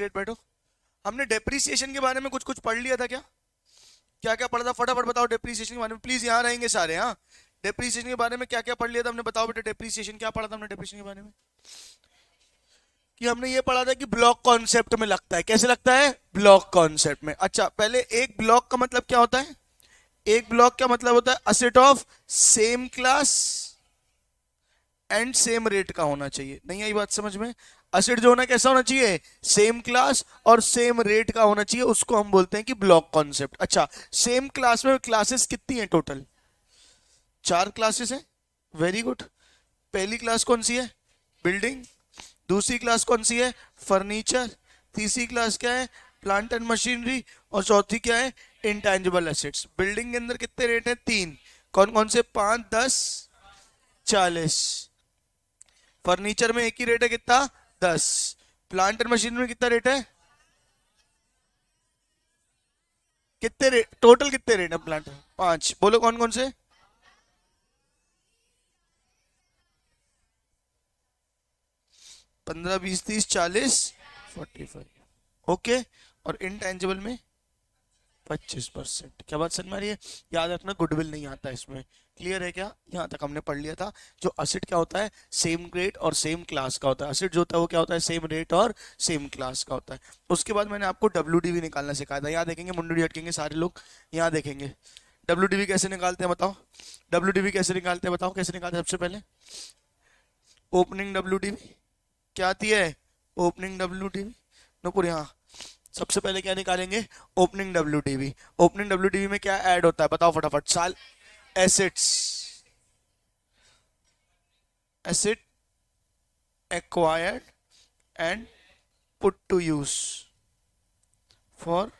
Straight बैठो। हमने depreciation के बारे में कुछ कुछ पढ़ लिया था क्या? क्या क्या पढ़ा था फटाफट बताओ डेप्रिसिएशन के बारे में, प्लीज यहाँ रहेंगे सारे। हाँ, डेप्रिसिएशन के बारे में क्या क्या पढ़ लिया था हमने, बताओ बेटा डेप्रिसिएशन क्या पढ़ा था हमने डेप्रिसिएशन के बारे में? कि हमने ये पढ़ा था कि ब्लॉक कॉन्सेप्ट में लगता है। कैसे लगता है? ब्लॉक कॉन्सेप्ट में। अच्छा, पहले एक ब्लॉक का मतलब क्या होता है? एक ब्लॉक का मतलब होता है asset of same class and same rate का होना चाहिए। नहीं आई बात समझ में? असेट जो होना कैसा होना चाहिए? सेम क्लास और सेम रेट का होना चाहिए, उसको हम बोलते हैं कि ब्लॉक कॉन्सेप्ट। अच्छा, सेम क्लास में क्लासेस कितनी है टोटल? 4 क्लासेस है। Very good. पहली क्लास कौन सी है? बिल्डिंग। दूसरी क्लास कौन सी है? फर्नीचर। तीसरी क्लास क्या है? Plant and machinery. और चौथी क्या है? Intangible assets. बिल्डिंग के अंदर कितने रेट हैं? 3। कौन कौन से? 5, 10, 40। फर्नीचर में एक ही रेट है, कितना? 10। प्लांट एंड मशीनरी में कितना रेट है? कितने रेट टोटल? कितने रेट है प्लांट? 5। बोलो कौन कौन से? 15, 20, 30, 40, 45। ओके। और इनटेंजिबल में 25%। क्या बात समझ में आ रही है? याद रखना गुडविल नहीं आता इसमें। क्लियर है क्या? यहाँ तक हमने पढ़ लिया था। जो असेट क्या होता है? सेम रेट और सेम क्लास का होता है। असेट जो होता है वो क्या होता है? सेम रेट और सेम क्लास का होता है। उसके बाद मैंने आपको डब्ल्यूडीवी निकालना सिखाया था। यहाँ देखेंगे, मुंडू अटकेंगे सारे लोग, यहाँ देखेंगे। डब्ल्यूडीवी कैसे निकालते हैं बताओ? डब्ल्यूडीवी कैसे निकालते हैं बताओ? कैसे निकालते हैं? सबसे पहले ओपनिंग डब्ल्यूडीवी क्या आती है? ओपनिंग डब्ल्यूडीवी नूपुर, यहाँ सबसे पहले क्या निकालेंगे? Opening WDV. ओपनिंग डब्ल्यूडीवी में क्या ऐड होता है बताओ फटाफट? साल, assets, asset acquired and put to use for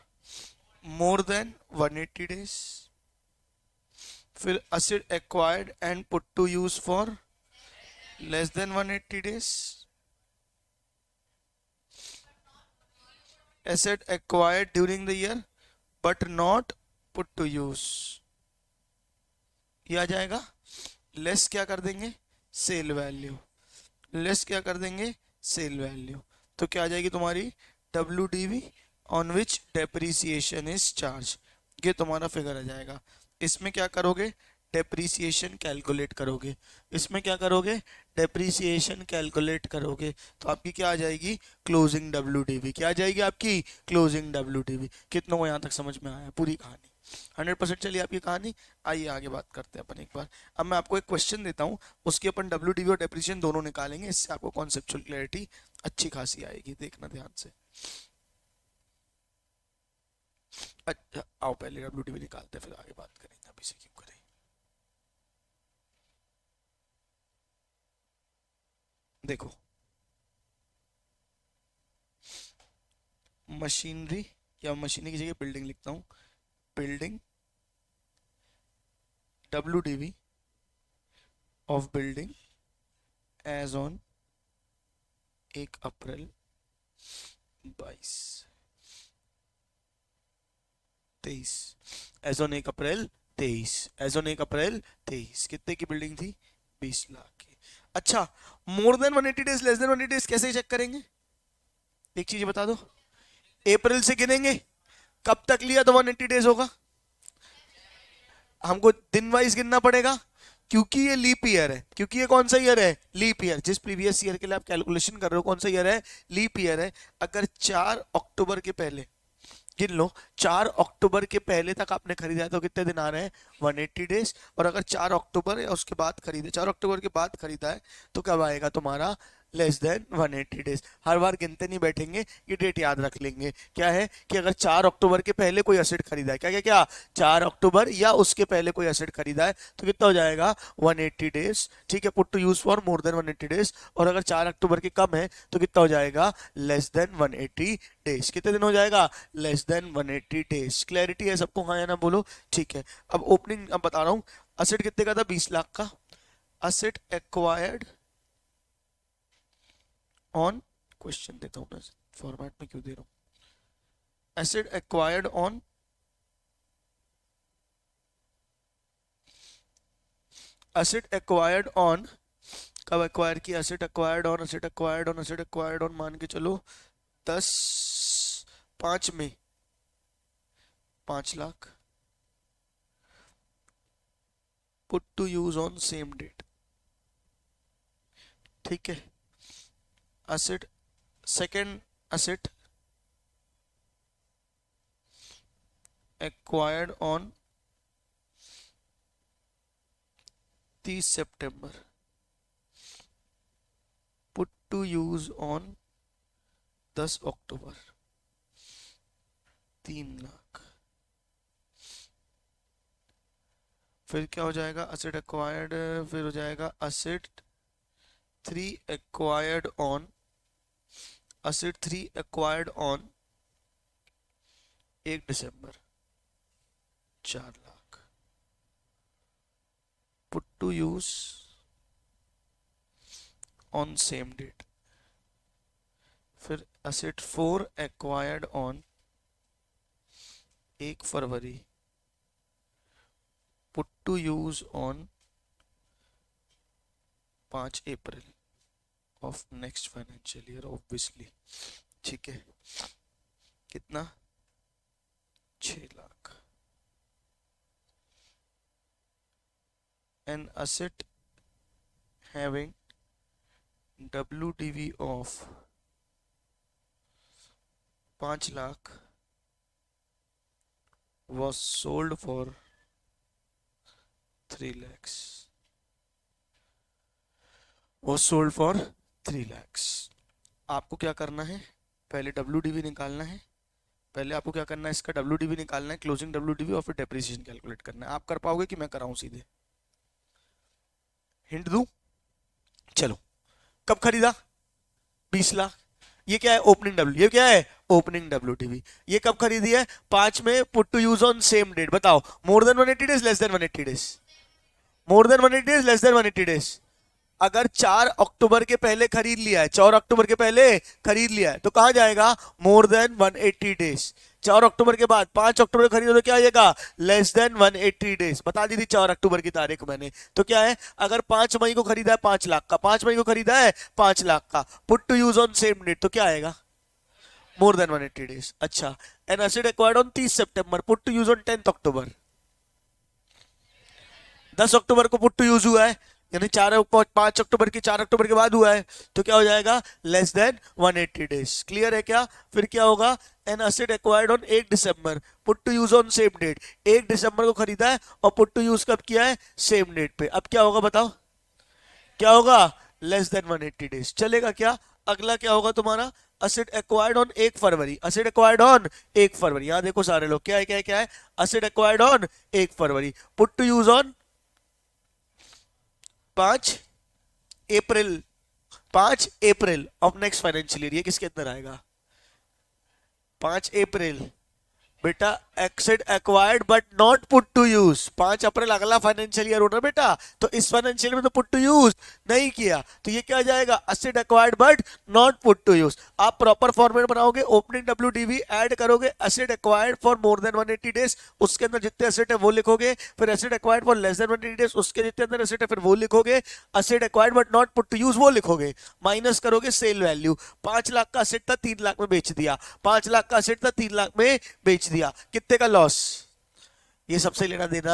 more than 180 days. फिर asset acquired and put to use for less than 180 days. Asset acquired during the year but not put to use, ये आ जाएगा। Less क्या कर देंगे? Sale value. Less क्या कर देंगे? Sale value. तो क्या आ जाएगी तुम्हारी? W D V on which depreciation is charge. ये तुम्हारा फिगर आ जाएगा। इसमें क्या करोगे? डेप्रीसिएशन कैलकुलेट करोगे। इसमें क्या करोगे? डेप्रीसिएशन कैलकुलेट करोगे। तो आपकी क्या आ जाएगी? Closing W D V. क्या आ जाएगी आपकी? Closing W D V. कितनों को यहाँ तक समझ में आया पूरी कहानी? 100% चलिए आपकी कहानी। आइए आगे बात करते हैं अपन एक बार। अब मैं आपको एक क्वेश्चन देता हूँ, उसके अपन डब्ल्यूडीवी और डेप्रिसिएशन दोनों निकालेंगे। इससे आपको कॉन्सेप्चुअल क्लैरिटी अच्छी खासी आएगी। देखना ध्यान से। अच्छा आओ पहले डब्ल्यूडीवी निकालते हैं, फिर आगे बात करेंगे। अभी से क्यों करें? देखो, मशीनरी या मशीनरी की जगह बिल्डिंग लिखता हूँ। Building, WDV of building as on 1 April 22 23। As on 1 April 23। As on 1 April 23 कितने की बिल्डिंग थी? 20 लाख की। अच्छा, more than 180 days, less than 180 days कैसे चेक करेंगे? एक चीज बता दो, अप्रैल से गिनेंगे, कब तक लिया तो 180 डेज होगा? हमको दिन वाइज गिनना पड़ेगा, क्योंकि ये लीप ईयर है। क्योंकि ये कौन सा ईयर है? Leap year. जिस प्रीवियस ईयर के लिए आप कैलकुलेशन कर रहे हो, कौन सा ईयर है? लीप ईयर है। अगर 4 अक्टूबर के पहले गिन लो, 4 अक्टूबर के पहले तक आपने खरीदा है तो कितने दिन आ रहे हैं? 180 डेज। और अगर 4 अक्टूबर या उसके बाद खरीदे, 4 अक्टूबर के बाद खरीदा है तो कब आएगा तुम्हारा? Less than 180 days. हर बार गिनते नहीं बैठेंगे, ये डेट याद रख लेंगे। क्या है कि अगर 4 अक्टूबर के पहले कोई एसेट खरीदा है, क्या क्या क्या, 4 अक्टूबर या उसके पहले कोई एसेट खरीदा है तो कितना हो जाएगा? 180 डेज। ठीक है, put to use for more than 180 days. और अगर 4 अक्टूबर के कम है तो कितना हो जाएगा? Less than 180 days. कितने दिन हो जाएगा? Less than 180 days. क्लैरिटी है सबको? हाँ या ना बोलो। ठीक है, अब ओपनिंग अब बता रहा हूँ। असेट कितने का था? 20 लाख का। असेट एक्वायर्ड ऑन, क्वेश्चन देता हूँ ना, फॉर्मेट में क्यों दे रहा हूँ? Asset acquired on, asset acquired on, कब एक्वायर किया? Asset acquired on, asset acquired on, asset acquired on मान के चलो 10 5 में 5 lakh put to use on same date. ठीक है, asset, second asset acquired on 30 September put to use on 10 October 3 lakh. फिर क्या हो जाएगा, असेट एक्वायर्ड, फिर हो जाएगा asset 3 acquired on, asset 3 acquired on 1 December 4 lakh put to use on same date. फिर asset 4 acquired on 1 February put to use on 5 April of next financial year obviously. ठीक है, कितना, 6 lakh. An asset having WDV of 5 lakh was sold for 3 lakhs, was sold for 3 lakhs। आपको क्या करना है, पहले WDV निकालना है, पहले आपको क्या करना है, इसका WDV निकालना है, क्लोजिंग WDV, और फिर डेप्रिसिएशन कैलकुलेट करना है। आप कर पाओगे कि मैं कराऊं सीधे, हिंट दूं? चलो, कब खरीदा, 20 लाख, ये क्या है, ओपनिंग डब्ल्यू, ये क्या है, ओपनिंग WDV। ये कब खरीदी है, 5 में, put to use on same date. बताओ, more than 180 days, less than 180 days, more than 180 days, less than 180 days. अगर 4 अक्टूबर के पहले खरीद लिया है, 4 अक्टूबर के पहले खरीद लिया है, तो कहां जाएगा, मोर देन 180 डेज। 4 अक्टूबर के बाद 5 अक्टूबर खरीदो तो क्या आएगा, लेस देन 180 डेज। बता दी थी 4 अक्टूबर की तारीख मैंने, तो क्या है, अगर 5 मई को खरीदा है 5 लाख का, 5 मई को खरीदा है 5 लाख का, put to use on same date, तो क्या आएगा, मोर देन 180 डेज। अच्छा, an asset acquired on 30 September put to use on 10 October, 10 October को पुट टू यूज हुआ है, यानी 5 अक्टूबर की 4 अक्टूबर के बाद हुआ है, तो क्या हो जाएगा, लेस देन 180 डेज। क्लियर है क्या? फिर क्या होगा, an asset acquired on 1 December put to use on same date, 1 दिसंबर को खरीदा है और पुट टू यूज कब किया है, सेम डेट पे। अब क्या होगा बताओ, क्या होगा, लेस देन 180 डेज। चलेगा क्या? अगला क्या होगा तुम्हारा, asset acquired on 1 February, asset acquired on 1 फरवरी, यहां देखो सारे लोग, क्या है क्या है क्या है, asset acquired on 1 February put to use on 5 April, 5 April of next financial year. ये किसके अंदर आएगा, 5 अप्रैल, बेटा asset acquired but not put to use. 5 April अगला फाइनेंशियल ईयर होना बेटा, तो इस फाइनेंशियल में तो पुट टू यूज नहीं किया, तो ये क्या जाएगा, asset acquired but not put to use. आप प्रॉपर फॉर्मेट बनाओगे, ओपनिंग WDV ऐड करोगे, asset acquired for more than 180 days, उसके अंदर जितने असेट है वो लिखोगे, फिर asset acquired for less than 180 days, उसके जितने अंदर असेट है फिर वो लिखोगे, asset acquired but not put to use वो लिखोगे, माइनस करोगे सेल वैल्यू। 5 लाख का असेट था, 3 लाख में बेच दिया, 5 लाख का असेट था, 3 लाख में बेच दिया, कितने का लॉस? ये सबसे लेना देना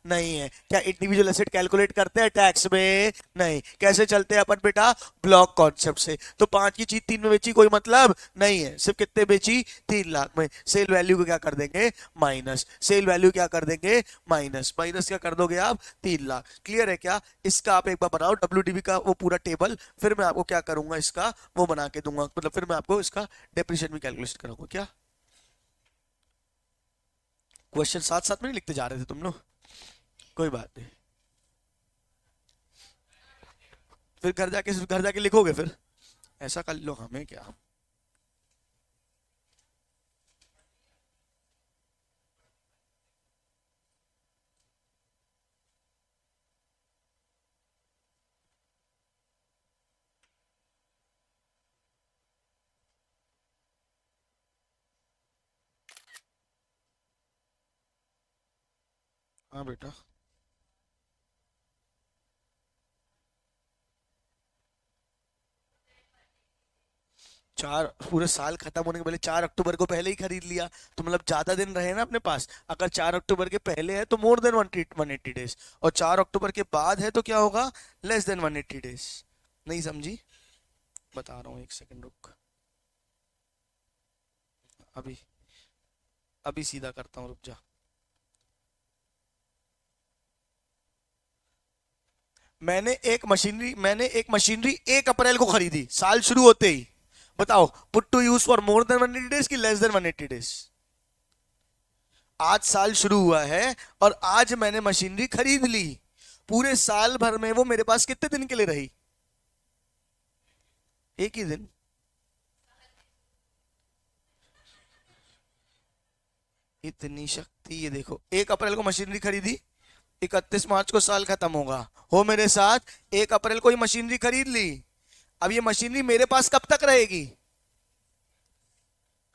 नहीं है। क्या इंडिविजुअल एसेट कैलकुलेट करते हैं टैक्स में? नहीं। कैसे चलते हैं अपन बेटा, ब्लॉक कॉन्सेप्ट से। तो 5 की चीज 3 में बेची, कोई मतलब नहीं है, सिर्फ कितने बेची, 3 लाख में। सेल वैल्यू को क्या कर देंगे, माइनस, सेल वैल्यू क्या कर देंगे, माइनस, माइनस क्या कर दोगे आप, 3 लाख। क्लियर है क्या? इसका आप एक बार बनाओ WDV का वो पूरा टेबल, फिर मैं आपको क्या करूंगा, इसका वो बना के दूंगा, मतलब फिर मैं आपको इसका डेप्रिसिएशन भी कैलकुलेशन कराऊंगा। क्या क्वेश्चन साथ साथ में नहीं लिखते जा रहे थे तुम लोग? कोई बात नहीं, फिर घर जाके लिखोगे फिर, ऐसा कर लो, हमें क्या। हाँ बेटा, चार पूरे साल खत्म होने के पहले 4 अक्टूबर को पहले ही खरीद लिया तो मतलब ज्यादा दिन रहे ना अपने पास। अगर 4 अक्टूबर के पहले है तो मोर देन 180 डेज, और 4 अक्टूबर के बाद है तो क्या होगा, लेस देन 180 डेज। नहीं समझी? बता रहा हूँ, एक सेकंड रुक, अभी अभी सीधा करता हूँ, रुक जा। मैंने एक मशीनरी 1 अप्रैल को खरीदी, साल शुरू होते ही। बताओ, put to use for more than 180 days की लेस देन 180 डेज? आज साल शुरू हुआ है और आज मैंने मशीनरी खरीद ली, पूरे साल भर में वो मेरे पास कितने दिन के लिए रही? एक ही दिन। इतनी शक्ति, ये देखो, 1 अप्रैल को मशीनरी खरीदी, 31 मार्च को साल खत्म होगा। हो मेरे साथ, 1 अप्रैल को ही मशीनरी खरीद ली। अब ये मशीनरी मेरे पास कब तक रहेगी?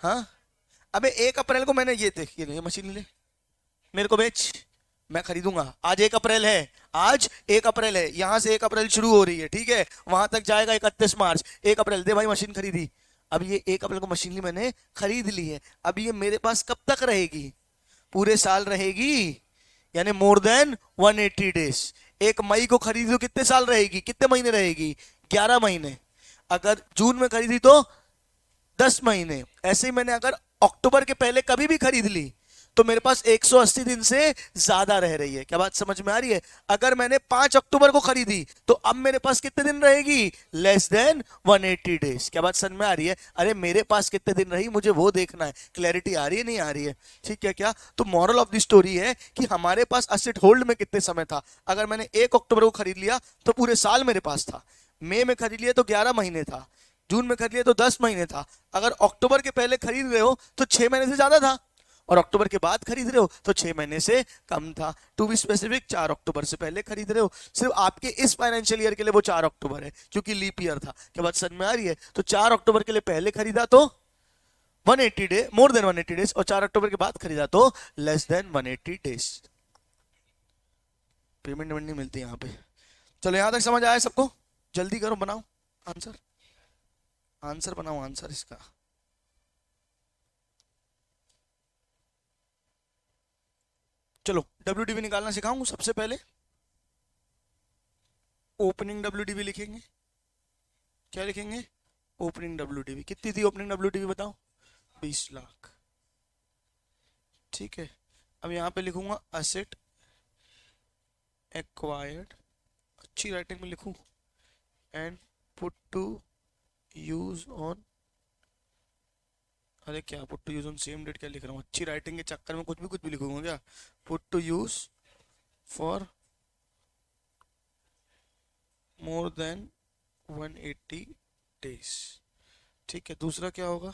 हाँ, अबे 1 अप्रैल को मैंने ये देख, ये मशीनरी ले, मेरे को बेच, मैं खरीदूंगा। आज 1 अप्रैल है, आज 1 अप्रैल है, यहां से 1 अप्रैल शुरू हो रही है, ठीक है, वहां तक जाएगा 31 मार्च। 1 अप्रैल दे भाई, मशीन खरीदी। अब ये 1 अप्रैल को मशीन ली मैंने, खरीद ली है। अब ये मेरे पास कब तक रहेगी? पूरे साल रहेगी, यानी मोर देन 180 डेज। 1 मई को खरीदी तो कितने साल रहेगी, कितने महीने रहेगी? 11 महीने। अगर जून में खरीदी तो 10 महीने। ऐसे ही मैंने अगर अक्टूबर के पहले कभी भी खरीद ली तो मेरे पास 180 दिन से ज्यादा रह रही है। क्या बात समझ में आ रही है? अगर मैंने 5 अक्टूबर को खरीदी तो अब मेरे पास कितने दिन रहेगी? Less than 180 days. क्या बात समझ में आ रही है? अरे मेरे पास कितने दिन रही, मुझे वो देखना है। क्लैरिटी आ रही है, नहीं आ रही है? ठीक है क्या? तो मॉरल ऑफ द स्टोरी है कि हमारे पास असेट होल्ड में कितने समय था। अगर मैंने 1 अक्टूबर को खरीद लिया तो पूरे साल मेरे पास था। मई में खरीद लिया तो 11 महीने था। जून में खरीद लिया तो 10 महीने था। अगर अक्टूबर के पहले खरीद रहे हो तो 6 महीने से ज्यादा था, और अक्टूबर के बाद खरीद रहे हो तो 6 महीने से कम था। टू बी स्पेसिफिक, 4 अक्टूबर से पहले खरीद रहे हो। सिर्फ आपके इस फाइनेंशियल ईयर के लिए वो 4 अक्टूबर है, क्योंकि लीप ईयर था। क्या बात समझ में आ रही है? तो 4 अक्टूबर के लिए पहले खरीदा तो 180 डे, मोर देन 180 डेज, और 4 अक्टूबर के बाद खरीदा तो लेस देन 180 डेज। पेमेंट नहीं मिलती यहाँ पे। चलो, यहां तक समझ आया सबको? जल्दी करो, बनाओ आंसर, आंसर बनाओ, आंसर इसका। चलो, WDV निकालना सिखाऊंगा। सबसे पहले ओपनिंग WDV लिखेंगे। क्या लिखेंगे? Opening WDV। कितनी थी ओपनिंग WDV बताओ? 20 लाख। ठीक है, अब यहाँ पे लिखूंगा असेट एक्वायर्ड, अच्छी राइटिंग में लिखूं, and put to use on, अरे क्या put to use on same date, क्या लिख रहा हूँ? अच्छी राइटिंग के चक्कर में कुछ भी लिखूंगा क्या? Put to use for more than 180 days. ठीक है, दूसरा क्या होगा?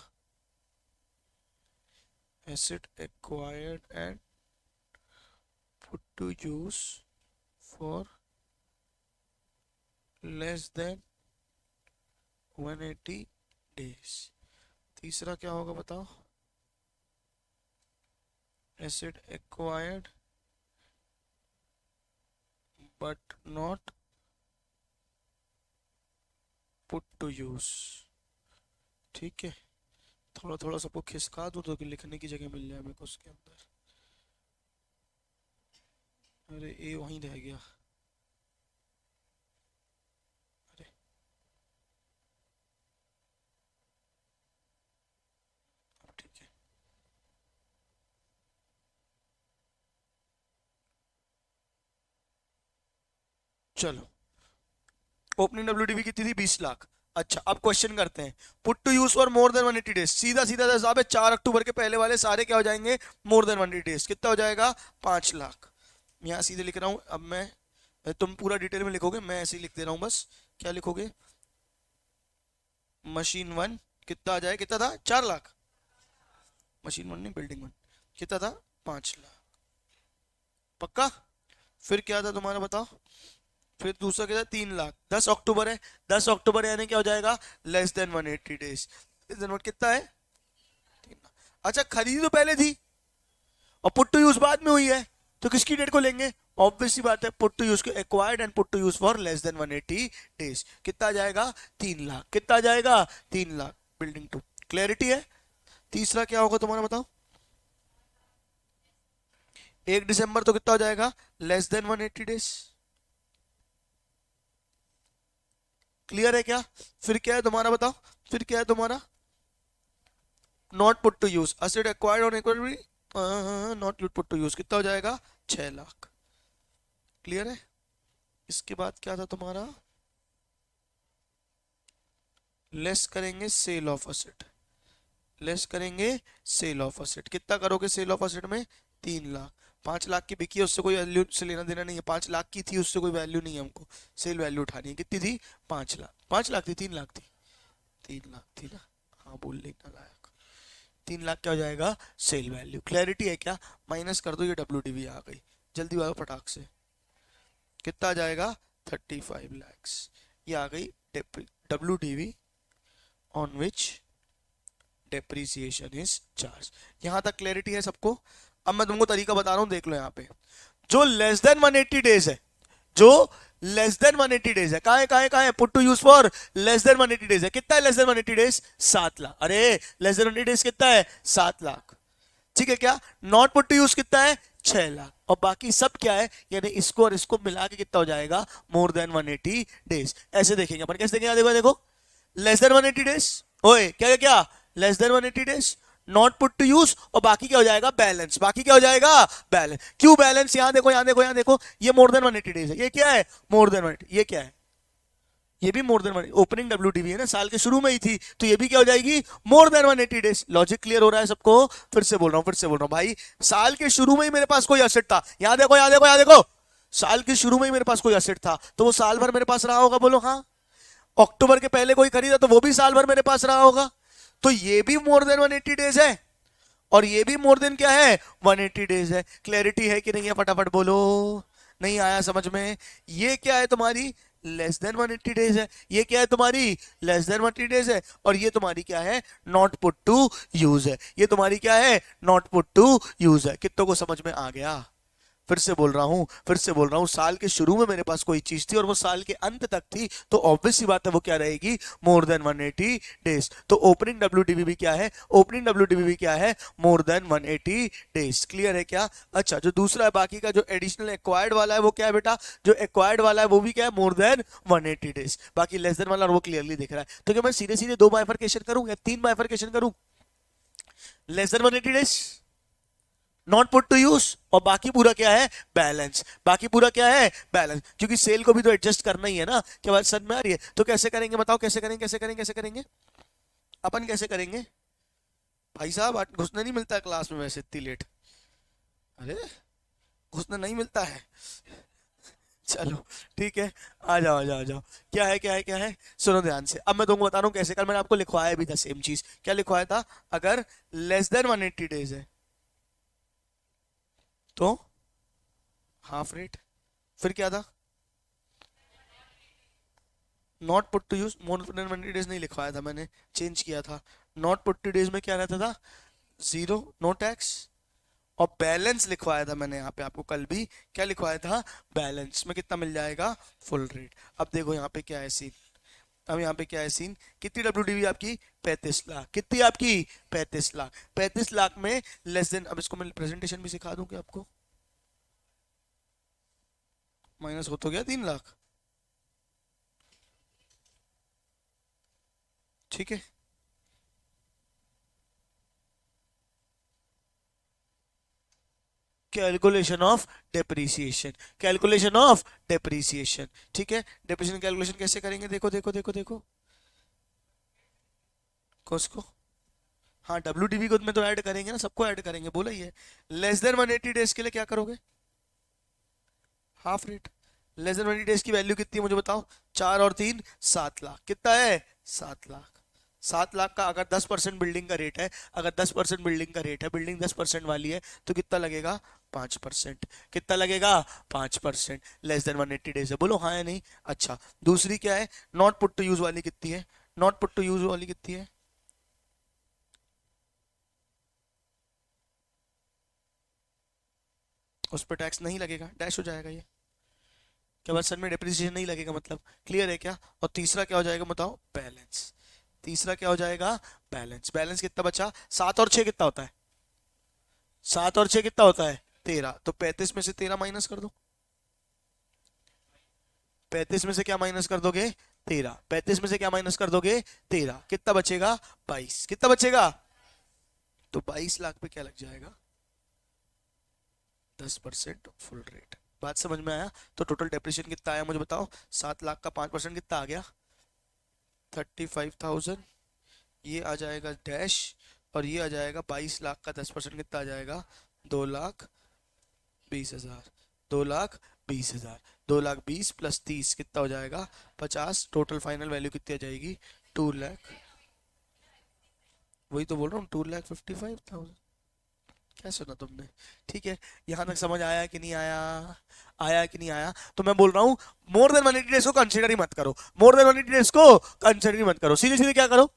Asset acquired and put to use for less than 180 days. तीसरा क्या होगा बताओ? Asset acquired but not put to use. ठीक है, थोड़ा थोड़ा सबको खिसका दूं तो कि लिखने की जगह मिल जाए मेरे को उसके अंदर। अरे ए वहीं रह गया। अरे अब ठीक है। चलो, ओपनिंग WDV कितनी थी? 20 लाख। अच्छा, अब क्वेश्चन करते हैं। Put to use for more than 180 days. सीधा सीधा हिसाब है, 4 अक्टूबर के पहले वाले सारे क्या हो जाएंगे? मोर देन 180 डेज। कितना हो जाएगा? 5 लाख। यहाँ सीधे लिख रहा हूँ। अब मैं, तुम पूरा डिटेल में लिखोगे, मैं ऐसे ही लिख दे रहा हूँ बस। क्या लिखोगे? मशीन 1 कितना आ जाए? कितना था? 4 लाख। मशीन 1 नहीं, बिल्डिंग 1 कितना था? 5 लाख। पक्का? फिर क्या था तुम्हारा बताओ? फिर दूसरा क्या था? 3 लाख। 10 अक्टूबर है, 10 अक्टूबर यानी क्या हो जाएगा? Less than 180 days. कितना है? 3 लाख। अच्छा, खरीदी तो पहले थी और पुट टू यूज बाद में हुई है, तो किसकी डेट को लेंगे? ऑब्वियसली बात है, पुट टू यूज को, acquired and put to use for less than 180 days. कितना आ जाएगा? 3 लाख। कितना आ जाएगा? 3 लाख। बिल्डिंग 2। क्लैरिटी है? तीसरा क्या होगा तुम्हारा बताओ? 1 दिसंबर तो कितना हो जाएगा? Less than 180 days. क्लियर है क्या? फिर क्या है तुम्हारा बताओ? फिर क्या है तुम्हारा? Not put to use, asset acquired on acquiry, not put to use, कितना हो जाएगा? 6 लाख। क्लियर है? इसके बाद क्या था तुम्हारा? लेस करेंगे सेल ऑफ असेट, लेस करेंगे सेल ऑफ असेट। कितना करोगे सेल ऑफ असेट में? 3 लाख। 5 लाख की बिकी है, उससे कोई वैल्यू से लेना देना नहीं है। 5 लाख की थी, उससे कोई वैल्यू नहीं है हमको, सेल वैल्यू उठानी है। कितनी थी? 5 लाख। 5 लाख थी? 3 लाख थी? 3 लाख थी ना? हाँ बोल लेना लायक। 3 लाख क्या हो जाएगा? Cell value. क्लैरिटी है क्या? माइनस कर दो, ये WDV आ गई। जल्दी वाला फटाक से कितना आ जाएगा? 35 lakhs। ये आ गई WDV on which depreciation is charge. यहां तक क्लैरिटी है सबको? अब मैं तुमको तरीका बता रहा हूं, देख लो। यहाँ पे जो लेस देन 180 डेज है, जो लेस देन 180 डेज है, कहां है put to use for less than 180 days है। कितना है लेस देन 180 डेज? 7 लाख। अरे लेस देन 180 डेज कितना है? 7 लाख। ठीक है क्या? नॉट पुट टू यूज कितना है? 6 लाख। और बाकी सब क्या है? यानी इसको और इसको मिला के कितना हो जाएगा? मोर देन 180 डेज। ऐसे देखेंगे अपन। कैसे देखेंगे? देखो देखो, लेस देन 180 डेज, ओए क्या क्या क्या, less than 180 days, not put to use, और बाकी क्या हो जाएगा? बैलेंस। बाकी क्या हो जाएगा? बैलेंस। क्यों बैलेंस? यहां देखो, यहां देखो, यहां देखो, ये मोर देन 180 डेज है। ये क्या है? मोर देन 180। ये क्या है? ये भी मोर देन 180। ओपनिंग WDV है ना, साल के शुरू में ही थी, तो ये भी क्या हो जाएगी? मोर देन 180 डेज। लॉजिक क्लियर हो रहा है सबको? फिर से बोल रहा हूं, फिर से बोल रहा हूं भाई, साल के शुरू में ही मेरे पास कोई एसेट था। यहां देखो, यहां देखो, यहां देखो, साल के शुरू में ही मेरे पास कोई एसेट था, तो वो साल भर मेरे पास रहा होगा। बोलो हाँ। अक्टूबर के पहले कोई खरीदा, तो वो भी साल भर मेरे पास रहा होगा। तो ये भी मोर देन 180 डेज है, और ये भी मोर देन क्या है? 180 डेज है। क्लैरिटी है कि नहीं है? फटाफट बोलो। नहीं आया समझ में? ये क्या है तुम्हारी? लेस देन 180 डेज है। ये क्या है तुम्हारी? लेस देन 180 डेज है। और ये तुम्हारी क्या है? नॉट पुट टू यूज है। ये तुम्हारी क्या है? नॉट पुट टू यूज है। कितनों को समझ में आ गया? फिर से बोल रहा हूं, फिर से बोल रहा हूं, साल के शुरू में मेरे पास कोई चीज थी और वो साल के अंत तक थी, तो ऑब्वियस सी बात है वो क्या रहेगी? मोर देन 180 डेज। तो ओपनिंग WDV क्या है? ओपनिंग WDV क्या है? मोर देन 180 डेज। क्लियर है क्या? अच्छा, जो दूसरा है बाकी का, जो एडिशनल एक्वायर्ड वाला है, वो क्या है बेटा? जो एक्वायर्ड वाला है वो भी क्या है? मोर देन 180 डेज। बाकी लेस देन वाला वो क्लियरली दिख रहा है। तो क्या मैं सीधे सीधे 2 बाइफरकेशन करूं या 3 बाइफरकेशन करूं? Less than 180 days, not put to use, और बाकी पूरा क्या है? बैलेंस। बाकी पूरा क्या है? बैलेंस। क्योंकि सेल को भी तो एडजस्ट करना ही है ना। क्या बात समझ में आ रही है? तो कैसे करेंगे बताओ? कैसे करेंगे? कैसे करेंगे? कैसे करेंगे? अपन कैसे करेंगे भाई साहब? घुसने नहीं मिलता है क्लास में वैसे इतनी लेट। अरे घुसने नहीं मिलता है। चलो ठीक है, आ जाओ आ जाओ आ जाओ। क्या है क्या है क्या है? सुनो ध्यान से। अब मैं तुमको बता रहा हूँ कैसे। कल मैंने आपको लिखवाया भी था सेम चीज। क्या लिखवाया था? अगर लेस देन 180 डेज है तो हाफ रेट। फिर क्या था? Not put to use. More than 120 days नहीं लिखवाया था मैंने, चेंज किया था। नॉट पुट टू डेज में क्या रहता था? 0, नो टैक्स। और बैलेंस लिखवाया था मैंने यहाँ पे आपको कल भी। क्या लिखवाया था? बैलेंस में कितना मिल जाएगा? Full rate. अब देखो यहाँ पे क्या है सीन। अब यहाँ पे क्या है सीन? कितनी WDV आपकी? 35 लाख। कितनी आपकी? 35 लाख। 35 लाख में लेस देन, अब इसको मैं प्रेजेंटेशन भी सिखा दूं क्या आपको? माइनस हो तो गया 3 लाख। ठीक है, calculation of depreciation, calculation of depreciation. ठीक है, डेप्रीसिएशन कैलकुलेशन कैसे करेंगे? देखो देखो देखो देखो, किसको? हाँ WDV को में तो ऐड करेंगे ना, सबको ऐड करेंगे, बोला ही है। लेस देन 180 डेज के लिए क्या करोगे? Half rate. Less than 180 days की वैल्यू कितनी है मुझे बताओ? 4 और 3 7 लाख। कितना है? 7 लाख। 7 लाख का अगर 10% बिल्डिंग का रेट है, अगर 10% बिल्डिंग का रेट है, बिल्डिंग 10% वाली है, तो कितना लगेगा? 5%। कितना लगेगा? 5%। लेस देन 180 डेज है, बोलो हाँ या नहीं? अच्छा, दूसरी क्या है? नॉट पुट टू यूज वाली कितनी है? नॉट पुट टू यूज वाली कितनी है? उस पर टैक्स नहीं लगेगा, डैश हो जाएगा ये। क्या बात? सर में डेप्रिसिएशन नहीं लगेगा मतलब? क्लियर है क्या? और तीसरा क्या हो जाएगा बताओ? बैलेंस। तीसरा क्या हो जाएगा, बैलेंस। बैलेंस कितना बचा, 7 और 6 कितना होता है, 7 और 6 कितना होता है 13, तो 35 में से 13 माइनस कर दो। 35 में से क्या माइनस कर दोगे, 13। 35 में से क्या माइनस कर दोगे, 13। कितना बचेगा, 22। कितना बचेगा, तो 22 लाख पे क्या लग जाएगा, 10% फुल रेट। बात समझ में आया। तो टोटल डेप्रिसिएशन कितना आया मुझे बताओ, 7 लाख का 5% कितना आ गया, 35,000। ये आ जाएगा डैश, और ये आ जाएगा 22 लाख का 10% कितना आ जाएगा, 2,20,000। 2,20,000, 2,20,000 प्लस 30 कितना हो जाएगा, 50। टोटल फाइनल वैल्यू कितनी आ जाएगी, 2 लाख। वही तो बोल रहा हूँ, 2,55,000। क्या सुना तुमने, ठीक है। यहां तक समझ आया कि नहीं आया, आया कि नहीं आया। तो मैं बोल रहा हूं मोर देन 180 डेज को कंसिडर ही मत करो, मोर देन 180 डेज को कंसिडर ही मत करो, सीधे सीधे क्या करो,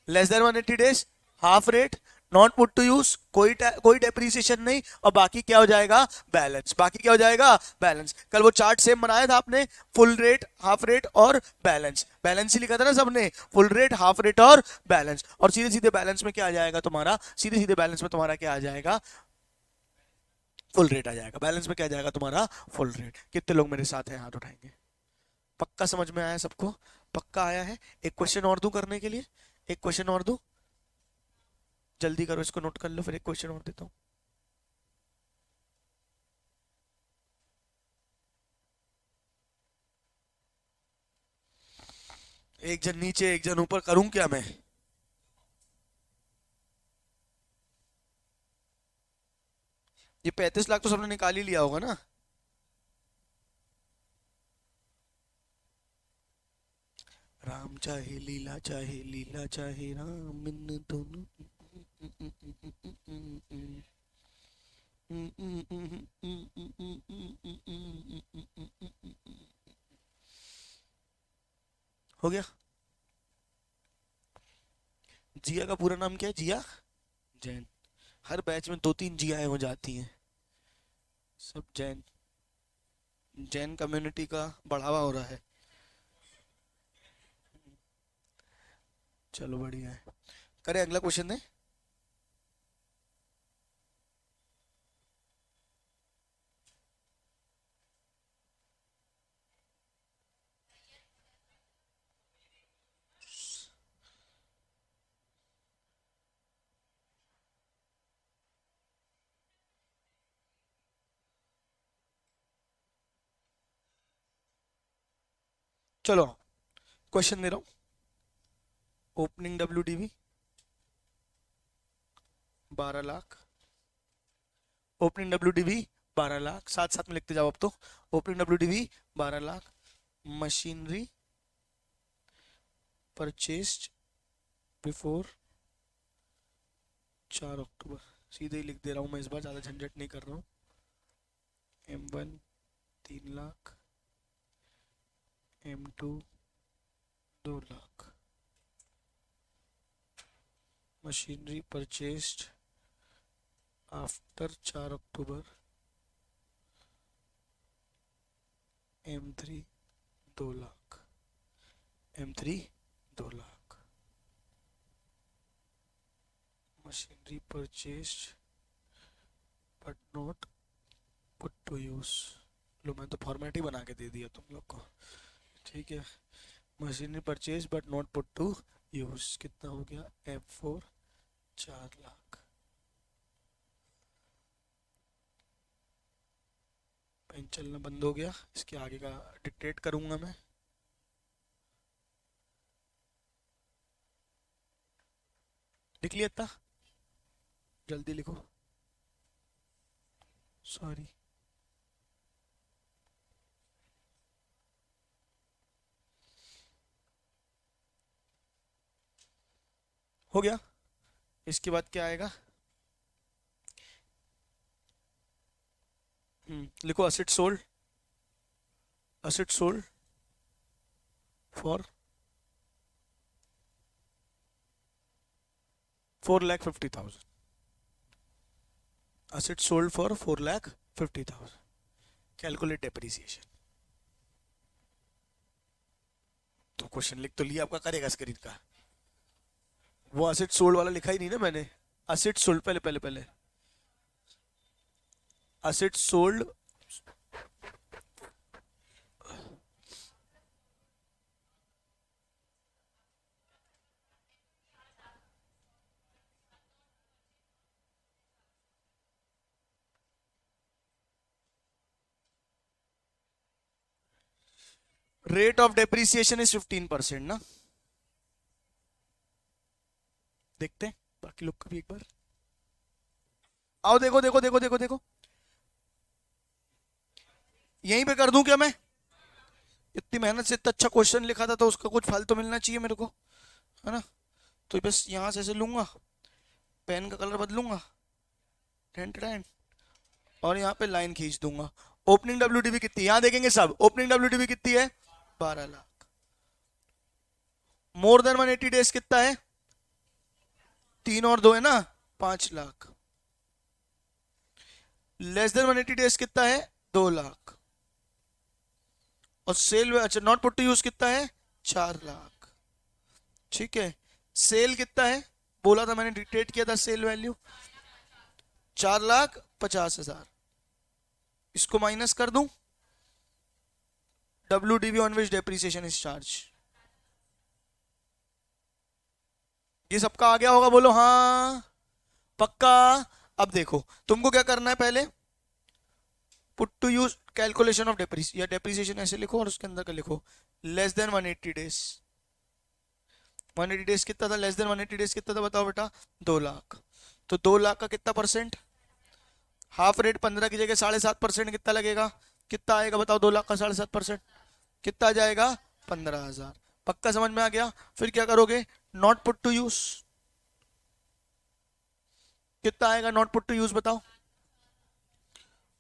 less than 180 days half rate, not put to use, कोई डेप्रीसिएशन नहीं, और बाकी क्या हो जाएगा, बैलेंस। बाकी क्या हो जाएगा, बैलेंस। कल वो चार्ट सेम बनाया था आपने, फुल रेट, हाफ रेट और बैलेंस। बैलेंस ही लिखा था ना सबने, फुल रेट, हाफ रेट और बैलेंस। और सीधे सीधे बैलेंस में क्या आ जाएगा तुम्हारा, सीधे सीधे बैलेंस में तुम्हारा क्या आ जाएगा, फुल रेट आ जाएगा। बैलेंस में क्या आ जाएगा तुम्हारा, फुल रेट। कितने लोग मेरे साथ हैं, हाथ उठाएंगे। पक्का समझ में आया सबको, पक्का आया है। एक क्वेश्चन और दूं करने के लिए, एक क्वेश्चन और दूं, जल्दी करो इसको, नोट कर लो, फिर एक क्वेश्चन और देता हूं। एक जन नीचे एक जन ऊपर, करूं क्या मैं, ये 35 लाख तो सबने निकाल ही लिया होगा ना। राम चाहे लीला चाहे राम, इन दोनों। हो गया। जिया का पूरा नाम क्या है, जिया जैन। हर बैच में 2-3 जियाएं हो जाती हैं, सब जैन। जैन कम्युनिटी का बढ़ावा हो रहा है। चलो बढ़िया है, करें अगला क्वेश्चन दें। चलो क्वेश्चन दे रहा हूँ। Opening WDV 12 lakh, opening WDV 12 lakh, साथ साथ में लिखते जाओ अब तो। Opening WDV 12 lakh, machinery purchased before 4 अक्टूबर। सीधे ही लिख दे रहा हूँ मैं, इस बार ज़्यादा झंझट नहीं कर रहा हूँ। M1 3 lakh, M2 2 lakh, machinery purchased after 4 October, M3 2 lakh, M3 2 lakh, machinery purchased but not put to use. लो मैं तो फॉर्मेट ही बना के दे दिया तुम लोग को, ठीक है। Machinery purchase but not put to use कितना हो गया, M4 4 लाख। पेन चलना बंद हो गया, इसके आगे का डिक्टेट करूंगा मैं। लिख लिया था, जल्दी लिखो, सॉरी। हो गया। इसके बाद क्या आएगा, लिखो asset sold, asset sold for 4,50,000, asset sold for 4,50,000। Calculate depreciation. तो क्वेश्चन लिख तो लिया आपका, करेगा स्क्रीन का। वो असेट सोल्ड वाला लिखा ही नहीं ना मैंने। असेट सोल्ड, पहले पहले पहले asset sold, rate of depreciation is 15% ना। देखते हैं बाकी लोग का भी एक बार। आओ देखो देखो देखो देखो देखो, यहीं पे कर दूं क्या मैं? इतनी मेहनत से इतना अच्छा क्वेश्चन लिखा था तो उसका कुछ फल तो मिलना चाहिए मेरे को, है ना। तो बस यहां से ऐसे लूंगा, पेन का कलर बदलूंगा, टेन टेन, और यहाँ पे लाइन खींच दूंगा। ओपनिंग डब्ल्यूडीबी कितनी, यहां देखेंगे सब, ओपनिंग डब्ल्यूडीबी कितनी है? 12 लाख। मोर देन 180 डेज कितना है? 3 और 2 है ना, 5 लाख। लेस देन 180 डेज कितना है? 2 लाख। और सेल, अच्छा नॉट पुट टू यूज कितना है? 4 लाख। ठीक है, सेल कितना है बोला था मैंने, डिक्टेट किया था सेल वैल्यू 4,50,000। इसको माइनस कर दूं, WDV on which depreciation is charge. ये सबका आ गया होगा, बोलो हाँ पक्का। अब देखो तुमको क्या करना है, पहले put to use calculation of depreciation, या डेप्रिसिएशन ऐसे लिखो और उसके अंदर का लिखो लेस देन 180 डेज। 180 डेज कितना था? लेस देन 180 डेज कितना था बताओ बेटा? 2 लाख। तो 2 लाख का कितना परसेंट? हाफ रेट 15 की जगह 7.5% कितना लगेगा? कितना आएगा बताओ? 2 लाख का 7.5% कितना आ जाएगा? 15,000। पक्का समझ में आ गया? फिर क्या करोगे? नॉट पुट टू यूज कितना आएगा? नॉट पुट टू यूज बताओ।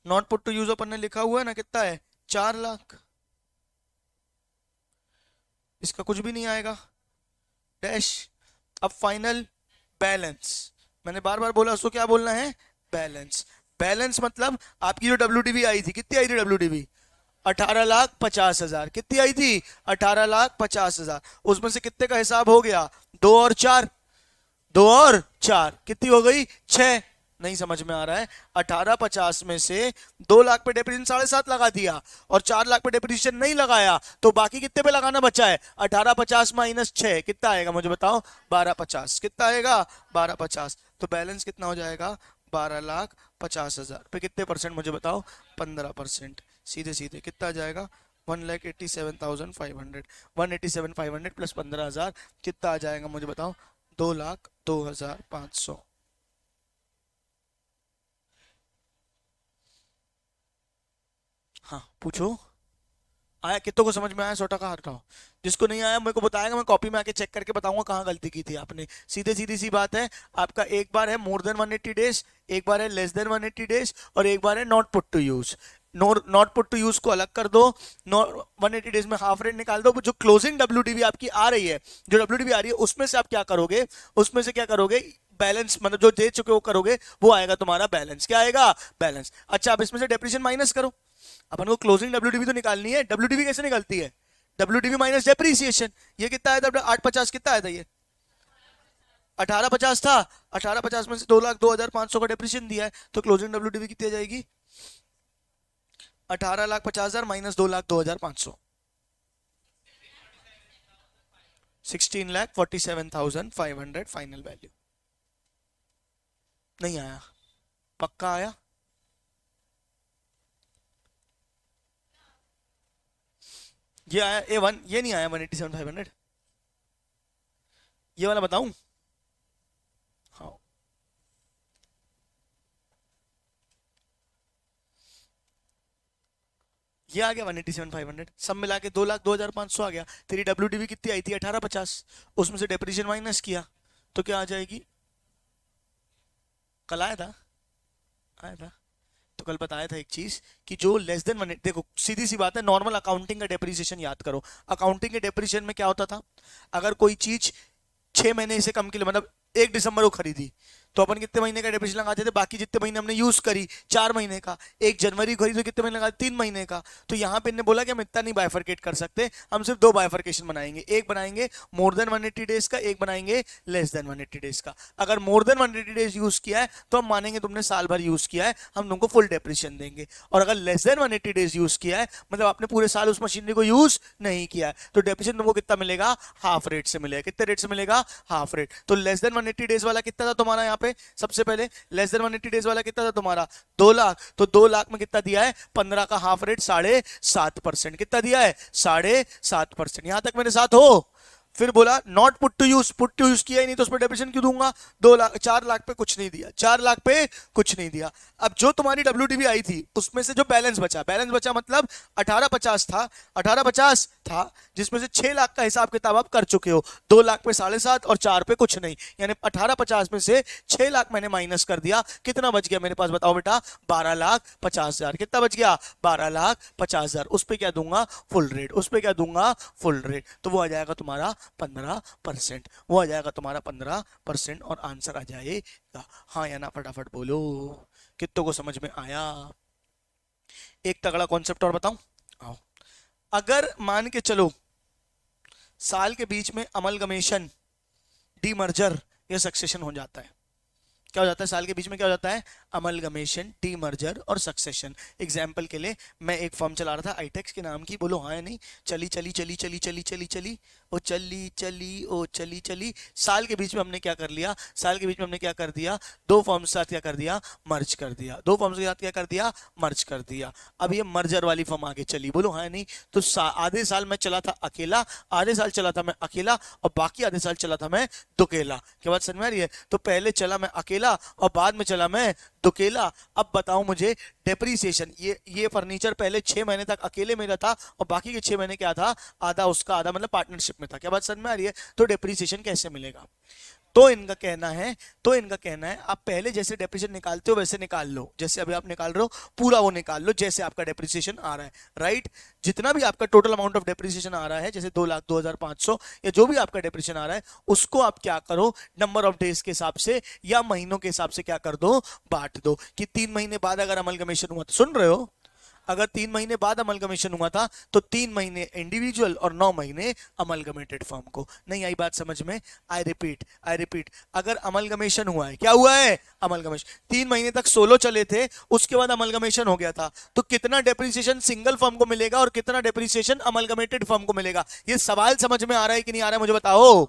नॉट पुट टू यूज अपन ने लिखा हुआ है ना, कितना है? 4 लाख। इसका कुछ भी नहीं आएगा, डैश। अब फाइनल बैलेंस, मैंने बार बार बोला उसको क्या बोलना है? बैलेंस। बैलेंस मतलब आपकी जो डब्ल्यूडीबी आई थी, कितनी आई थी डब्ल्यूडीबी? 18,50,000। कितनी आई थी? 18,50,000। उसमें से कितने का हिसाब हो गया? 2 और 4, 2 और 4 कितनी हो गई? 6। नहीं समझ में आ रहा है? 18,50 में से 2 लाख पे डेप्रिसिएशन 7.5 लगा दिया और 4 लाख पे डेप्रिसिएशन नहीं लगाया, तो बाकी कितने पे लगाना बचा है? 18,50 माइनस 6 कितना आएगा मुझे बताओ? 12,50। कितना आएगा? 12,50। तो बैलेंस कितना हो जाएगा? 12,50,000 पे कितने परसेंट मुझे बताओ? 15%। सीधे सीधे कितना आ जाएगा? 1,87,500। 1,87,500 प्लस 15,000 कितना आ जाएगा मुझे बताओ? 2,02,500। हाँ पूछो, आया कितनों को समझ में आया? 100 टका हार रहा हो। जिसको नहीं आया मेरे को बताएगा, मैं कॉपी में आके चेक करके बताऊंगा कहाँ गलती की थी आपने। सीधे सीधी सी बात है, आपका एक बार है मोर देन 180 डेज, एक बार है लेस देन 180 डेज, और एक बार है not put to use. Not put to use को अलग कर दो, 180 डेज में हाफ रेट निकाल दो। जो क्लोजिंग डब्ल्यूडीबी आपकी आ रही है, जो डब्ल्यूडीबी आ रही है उसमें से आप क्या करोगे? उसमें से क्या करोगे? बैलेंस, मतलब जो दे चुके वो करोगे, वो आएगा तुम्हारा बैलेंस। क्या आएगा? बैलेंस। अच्छा अब इसमें से डेप्रिसिएशन माइनस करो। अपन को क्लोजिंग डब्ल्यूडीबी तो निकालनी है। डब्ल्यूडीबी कैसे निकलती है? WDB minus depreciation. ये कितना आया था? 850 कितना आया था? ये 1850 था। 1850 में से 2,02,500 का डेप्रिसिएशन दिया है, तो क्लोजिंग डब्ल्यूडीबी कितनी आ जाएगी? 18,50,000 माइनस 2,02,500, 16,47,500 फाइनल वैल्यू। नहीं आया? पक्का आया? ये आया A1, ये नहीं आया 187,500। ये वाला बताऊं? हाँ, ये आ गया 187,500। सब मिला के 2,02,500 आ गया। तेरी डब्ल्यूडीबी कितनी आई थी? 1850। उसमें से डेप्रिसिएशन माइनस किया तो क्या आ जाएगी? कल आया था, आया था। तो कल बताया था एक चीज कि जो लेस देन 1, देखो सीधी सी बात है, नॉर्मल अकाउंटिंग का डेप्रिसिएशन याद करो। अकाउंटिंग के डेप्रिसिएशन में क्या होता था? अगर कोई चीज 6 महीने से कम के लिए, मतलब 1 दिसंबर को खरीदी, तो अपन कितने महीने का डेप्रिसिएशन लगाते थे, बाकी जितने महीने हमने यूज करी 4 महीने का, 1 जनवरी खरीदी तो कितने महीने लगाते, 3 महीने का। तो यहाँ पे इन्होंने बोला कि हम इतना नहीं बाइफरकेट कर सकते, हम सिर्फ 2 बाइफरकेशन बनाएंगे, एक बनाएंगे मोर देन 180 डेज का, एक बनाएंगे लेस देन 180 डेज का। अगर मोर देन 180 डेज यूज किया है तो हम मानेंगे तुमने साल भर यूज किया है, हम तुमको फुल डेप्रिसिएशन देंगे। और अगर लेस देन 180 डेज यूज किया है, मतलब आपने पूरे साल उस मशीनरी को यूज नहीं किया है, तो डेप्रिसिएशन तुमको कितना मिलेगा, हाफ रेट से मिलेगा। कितने रेट से मिलेगा, हाफ रेट। तो लेस देन 180 डेज वाला कितना था तुम्हारा, यहाँ पे सबसे पहले लेस देन 180 डेज वाला कितना था तुम्हारा, 2 लाख। तो 2 लाख में कितना दिया है, 15 का हाफ रेट 7.5%। कितना दिया है, 7.5%। यहां तक मेरे साथ हो। फिर बोला not put to use, put to use किया ही नहीं तो उस पर डेप्रिसिएशन क्यों दूंगा। 2 लाख, 4 लाख पे कुछ नहीं दिया, 4 लाख पे कुछ नहीं दिया। अब जो तुम्हारी WDV आई थी उसमें से जो बैलेंस बचा, बैलेंस बचा मतलब 1850 था, 1850 था, जिसमें से 6 लाख का हिसाब किताब आप कर चुके हो। 2 लाख पे 7.5 और 4 पे कुछ नहीं, यानी 1850 में से 6 लाख मैंने माइनस कर दिया। कितना बच गया मेरे पास, बताओ बेटा, 12,50,000। कितना बच गया, 12,50,000। उस पे क्या दूंगा, फुल रेट। उस पे क्या दूंगा, फुल रेट। तो वो आ जाएगा तुम्हारा 15%। वो आ जाएगा तुम्हारा 15% और आंसर आ जाएगा हाँ या ना। फटाफट बोलो, कितनों को समझ में आया। एक तगड़ा कॉन्सेप्ट और बताऊं, आओ। अगर मान के चलो साल के बीच में अमलगमेशन, डीमर्जर या सक्सेशन हो जाता है, क्या हो जाता है साल के बीच में, क्या हो जाता है, अमलगमेशन, डीमर्जर और सक्सेशन। एग्जाम्पल के लिए मैं एक फर्म चला रहा था आईटेक्स के नाम की, बोलो हाँ या नहीं, चली चली चली चली चली चली चली ओ चली चली ओ चली चली। साल के बीच में हमने क्या कर लिया, साल के बीच में हमने क्या कर दिया, 2 फर्म के साथ क्या कर दिया, मर्ज कर दिया। 2 फर्म के साथ क्या कर दिया, मर्ज कर दिया। अब ये मर्जर वाली फर्म आगे चली, बोलो हाँ या नहीं। तो आधे साल मैं चला था अकेला, आधे साल चला था मैं अकेला, और बाकी आधे साल चला था मैं दुकेला। क्या बात समझ में आ रही है। तो पहले चला मैं अकेला और बाद में चला मैं दुकेला। अब बताओ मुझे डेप्रीसिएशन, ये फर्नीचर पहले 6 महीने तक अकेले मेरा था और बाकी के 6 महीने क्या था, आधा उसका आधा, मतलब पार्टनरशिप में था। क्या बात समझ में आ रही है। तो डेप्रीसिएशन कैसे मिलेगा, तो इनका कहना है आप पहले जैसे डेप्रिसिएशन निकालते हो वैसे निकाल लो, जैसे अभी आप निकाल रहे हो पूरा वो निकाल लो जैसे आपका डेप्रिसिएशन आ रहा है, राइट। जितना भी आपका टोटल अमाउंट ऑफ डेप्रिसिएशन आ रहा है, जैसे 2,02,500 या जो भी आपका डेप्रिसिएशन आ रहा है, उसको आप क्या करो, नंबर ऑफ डेज के हिसाब से या महीनों के हिसाब से क्या कर दो, बांट दो। कि 3 महीने बाद अगर अमलगमेशन हुआ, तो सुन रहे हो, अगर 3 महीने बाद अमलगमेशन हुआ था तो 3 महीने इंडिविजुअल और 9 महीने अमलगमेटेड फर्म को। नहीं आई बात समझ में, आई रिपीट, अगर अमलगमेशन हुआ है, क्या हुआ है, अमलगमेशन, 3 महीने तक सोलो चले थे, उसके बाद अमलगमेशन हो गया था, तो कितना डेप्रिसिएशन सिंगल फर्म को मिलेगा और कितना डेप्रिसिएशन अमलगमेटेड फर्म को मिलेगा। ये सवाल समझ में आ रहा है कि नहीं आ रहा है, मुझे बताओ।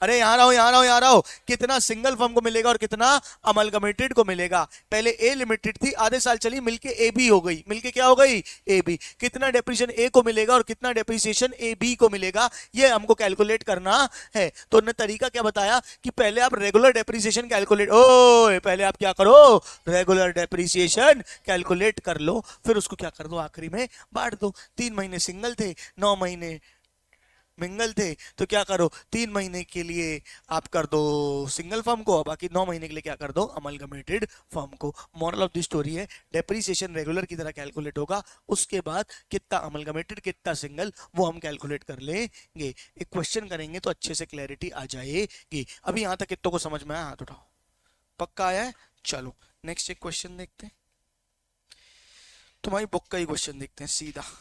अरे यहाँ रहो, कितना सिंगल फर्म को मिलेगा और कितना अमलगमेटेड को मिलेगा। पहले ए लिमिटेड थी, आधे साल चली, मिलके ए बी हो गई, मिलके क्या हो गई, ए बी। कितना डेप्रिसिएशन ए को मिलेगा और कितना डेप्रिसिएशन ए बी को मिलेगा, ये हमको कैलकुलेट करना है। तो उन्होंने तरीका क्या बताया कि पहले आप रेगुलर डेप्रिसिएशन कैलकुलेट, पहले आप क्या करो, रेगुलर डेप्रिसिएशन कैलकुलेट कर लो, फिर उसको क्या कर दो, आखिरी में बांट दो। 3 महीने सिंगल थे, 9 महीने मिंगल थे, तो क्या करो, 3 महीने के लिए आप कर दो सिंगल फर्म को, बाकी 9 महीने के लिए क्या कर दो, अमलगमेटेड फर्म को। मॉरल ऑफ द स्टोरी है, डेप्रिसिएशन रेगुलर की तरह कैलकुलेट होगा, उसके बाद कितना अमलगमेटेड कितना सिंगल वो हम कैलकुलेट कर लेंगे। एक क्वेश्चन करेंगे तो अच्छे से क्लैरिटी आ जाएगी। अभी यहां तक कितनों को समझ में आया, हाथ उठाओ, पक्का आया है। चलो नेक्स्ट एक क्वेश्चन देखते हैं, तुम्हारी बुक का ही क्वेश्चन देखते हैं सीधा।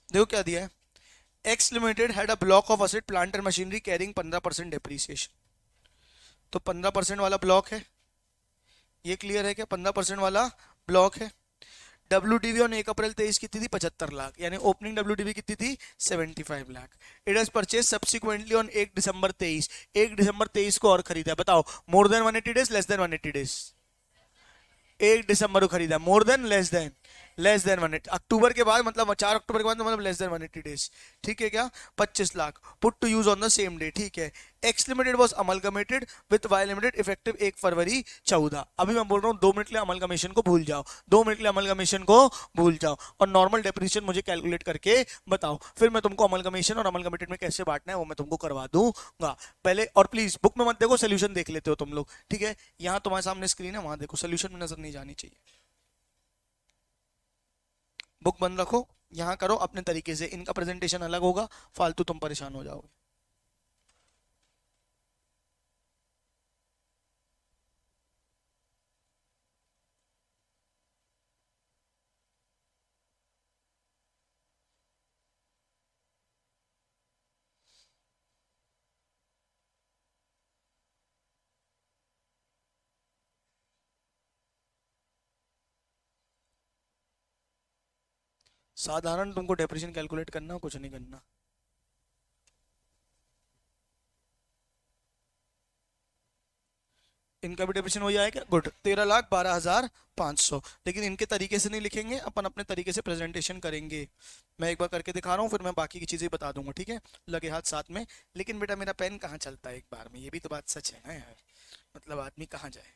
देखो क्या दिया है, X limited had a block of asset plant and machinery carrying 15% depreciation. तो 15% वाला ब्लॉक है, ये क्लियर है क्या, 15% वाला ब्लॉक है। WDV ऑन 1 अप्रैल 23 कितनी थी, 75 लाख, यानी ओपनिंग WDV कितनी थी, 75 lakh. It has purchase subsequently on 1 दिसंबर 23, 1 दिसंबर 23 को और खरीदा। बताओ more than 180 days, less than 180 days. 1 दिसंबर को खरीदा, मोर देन लेस देन 180, अक्टूबर के बाद मतलब 4 अक्टूबर के बाद मतलब लेस देन 180 डेज, ठीक है क्या, 25 lakh put to use on the same day, ठीक है। X limited was amalgamated with Y limited effective 1 February 14। अभी मैं बोल रहा हूँ 2 मिनट के लिए अमलगमेशन को भूल जाओ, 2 मिनट के लिए अमलगमेशन को भूल जाओ और नॉर्मल डेप्रिसिएशन मुझे कैलकुलेट करके बताओ, फिर मैं तुमको अमलगमेशन और अमलगमेटेड में कैसे बांटना है वो मैं तुमको करवा दूंगा पहले। और प्लीज बुक में मत देखो, सोल्यूशन देख लेते हो तुम लोग, ठीक है। यहाँ तुम्हारे सामने स्क्रीन है, वहां देखो, सोल्यूशन में नजर नहीं जानी चाहिए। बुक बंद रखो, यहाँ करो अपने तरीके से, इनका प्रेजेंटेशन अलग होगा, फालतू तुम परेशान हो जाओगे। साधारण तुमको डेप्रिसिएशन कैलकुलेट करना, कुछ नहीं करना। इनका भी डेप्रिसिएशन वही आएगा, गुड, 13,12,500। लेकिन इनके तरीके से नहीं लिखेंगे अपन, अपने तरीके से प्रेजेंटेशन करेंगे। मैं एक बार करके दिखा रहा हूँ, फिर मैं बाकी की चीजें बता दूंगा, ठीक है, लगे हाथ साथ में। लेकिन बेटा मेरा पेन कहाँ चलता है एक बार में, ये भी तो बात सच है ना यार, मतलब आदमी कहाँ जाए।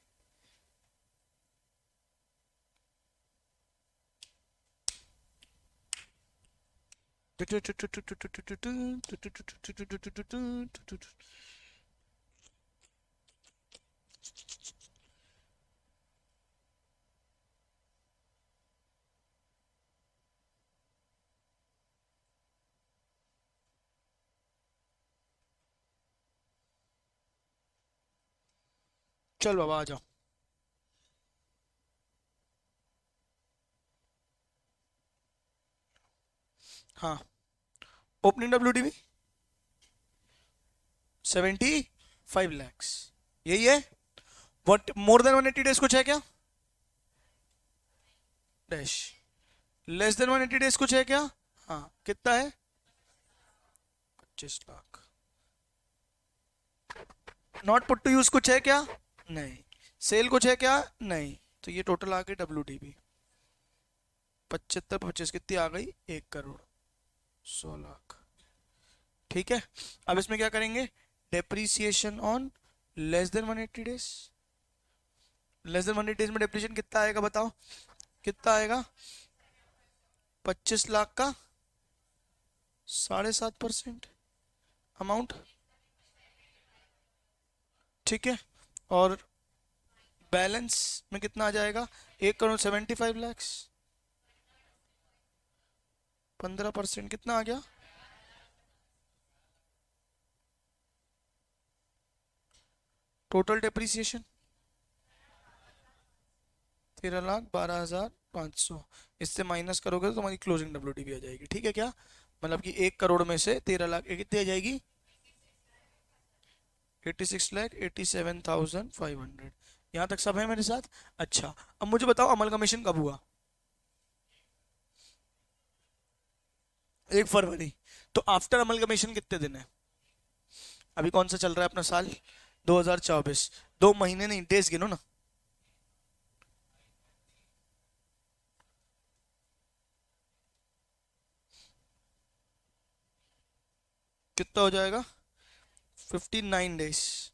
चल बाबा आ जाओ। हाँ, ओपनिंग डब्ल्यूडीवी 75 lakhs, यही है। व्हाट मोर देन 180 डेज कुछ है क्या? डैश। लेस देन 180 डेज कुछ है क्या? हाँ, कितना है? 25 lakh. Not put to use कुछ है क्या? नहीं। सेल कुछ है क्या? नहीं। तो ये टोटल आ गई डब्ल्यूडीबी 75 25 कितनी आ गई? 1 करोड़ 100 लाख। ठीक है, अब इसमें क्या करेंगे? Depreciation on less than 180 days. Less than 180 days में डेप्रीसिएशन कितना आएगा बताओ, कितना आएगा? 25 लाख का 7.5% अमाउंट, ठीक है। और बैलेंस में कितना आ जाएगा? 1 करोड़ 75 लाख, 15% कितना आ गया? Total depreciation 13,12,500। इससे माइनस करोगे तो तुम्हारी क्लोजिंग डब्ल्यूडीबी आ जाएगी, ठीक है क्या? मतलब कि 1 करोड़ में से 13 लाख कितनी आ जाएगी? 86,87,500। यहाँ तक सब है मेरे साथ? अच्छा, अब मुझे बताओ अमलगमेशन कब हुआ? 1 फरवरी। तो आफ्टर अमलगमेशन कितने दिन है? अभी कौन सा चल रहा है अपना साल? 2024। 2 महीने नहीं, डेज गिनो ना। कितना हो जाएगा? 59 डेज।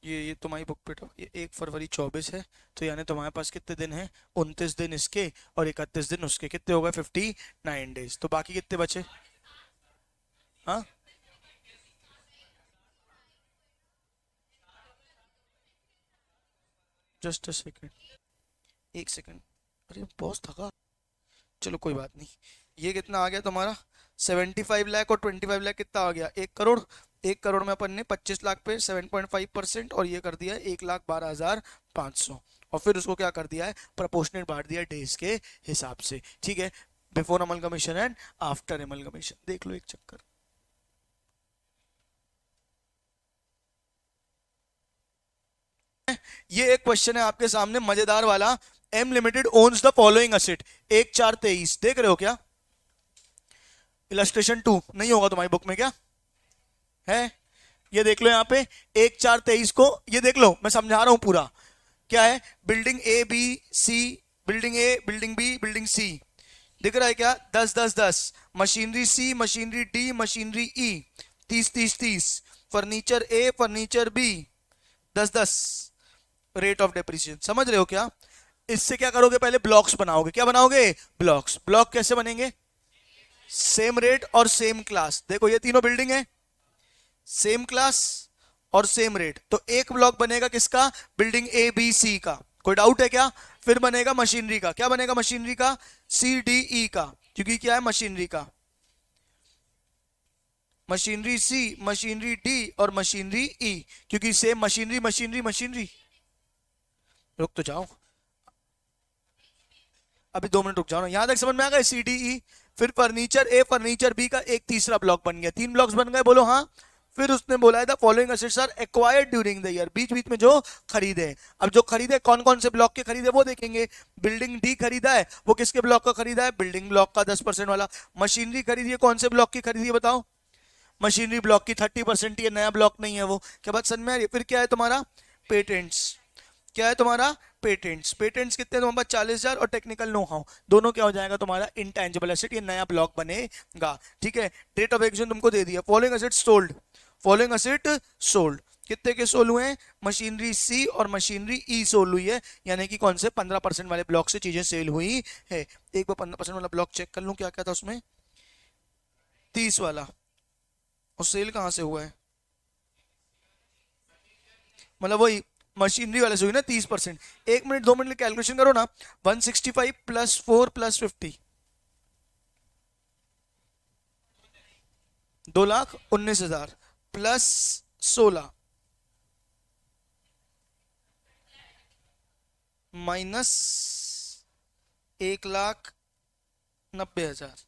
ये तुम्हारी बुक पे ये 1 फरवरी 24 है, तो यानी तुम्हारे पास कितने दिन है? 29 दिन इसके और 31 दिन उसके, कितने हो गए? 59 डेज। तो बाकी कितने बचे? हाँ, जस्ट अ सेकेंड, एक सेकेंड। अरे बॉस थका। चलो कोई बात नहीं। ये कितना आ गया तुम्हारा? 75 लाख और 25 लाख कितना आ गया? 1 करोड़। 1 करोड़ में अपन ने 25 लाख पे 7.5% और ये कर दिया है 1,12,500। और फिर उसको क्या कर दिया है? प्रपोर्शनेट बांट दिया डेज के हिसाब से, ठीक है। Before Amal commission and after Amal commission, देख लो एक चक्कर। ये एक क्वेश्चन है आपके सामने मजेदार वाला। M limited owns the following asset, 1,4,23, देख रहे हो क्या? इलस्ट्रेशन 2 नहीं होगा तुम्हारी बुक में क्या है? ये देख लो यहाँ पे 1,4,23 को, ये देख लो मैं समझा रहा हूं पूरा। क्या है? Building A B C, building A, building B, building C, दिख रहा है क्या? 10 10 10। Machinery C, machinery D, machinery E, 30 30 30। Furniture A, furniture B, 10 10। Rate of depreciation समझ रहे हो क्या? इससे क्या करोगे? पहले ब्लॉक्स बनाओगे। क्या बनाओगे? ब्लॉक्स। ब्लॉक कैसे बनेंगे? सेम रेट और सेम क्लास। देखो ये तीनों बिल्डिंग है, सेम क्लास और सेम रेट, तो एक ब्लॉक बनेगा किसका? बिल्डिंग ए बी सी का। कोई डाउट है क्या? फिर बनेगा मशीनरी का, क्या बनेगा मशीनरी का, CDE का, क्योंकि क्या है मशीनरी का, मशीनरी C, मशीनरी D और मशीनरी E, क्योंकि सेम मशीनरी मशीनरी मशीनरी। रुक तो जाओ, अभी 2 मिनट रुक जाओ ना, यहां तक समझ में आ गया CDE। फिर फर्नीचर A फर्नीचर B का एक तीसरा ब्लॉक बन गया, 3 ब्लॉक्स बन गए, बोलो हाँ। फिर उसने बोला था following assets are acquired during the year, बीच बीच में जो खरीदे। अब जो खरीदे कौन कौन से ब्लॉक के खरीदे वो देखेंगे। बिल्डिंग डी खरीदा है, वो किसके ब्लॉक का खरीदा है, बिल्डिंग ब्लॉक का 10% वाला। मशीनरी खरीदी है, कौन से ब्लॉक की खरीदी है बताओ, मशीनरी ब्लॉक की 30%, ये नया ब्लॉक नहीं है वो। क्या बात समझ में आ रही है। फिर क्या है तुम्हारा पेटेंट्स, क्या है तुम्हारा पेटेंट्स। पेटेंट्स कितने तुम्हारे पास 40,000 और टेक्निकल नो हाउ, दोनों क्या हो जाएगा तुम्हारा इंटेंजिबल एसेट, ये नया ब्लॉक बनेगा। ठीक है, डेट ऑफ एक्विजिशन तुमको दे दिया। Following asset sold, following asset sold, कितने के सोल हुए हैं, मशीनरी सी और मशीनरी ई सोल हुई है, यानी कि कौन से 15% वाले ब्लॉक से चीजें सेल हुई है। एक बार 15% वाला ब्लॉक चेक कर लूं, क्या क्या था उसमें, 30 वाला, और सेल कहां से हुआ है, मतलब वही मशीनरी वाले से हुई ना 30%। 1 मिनट 2 मिनट कैलकुलेशन करो ना, 165 plus 4 plus 50, 2,19,000 plus 16 minus 1,90,000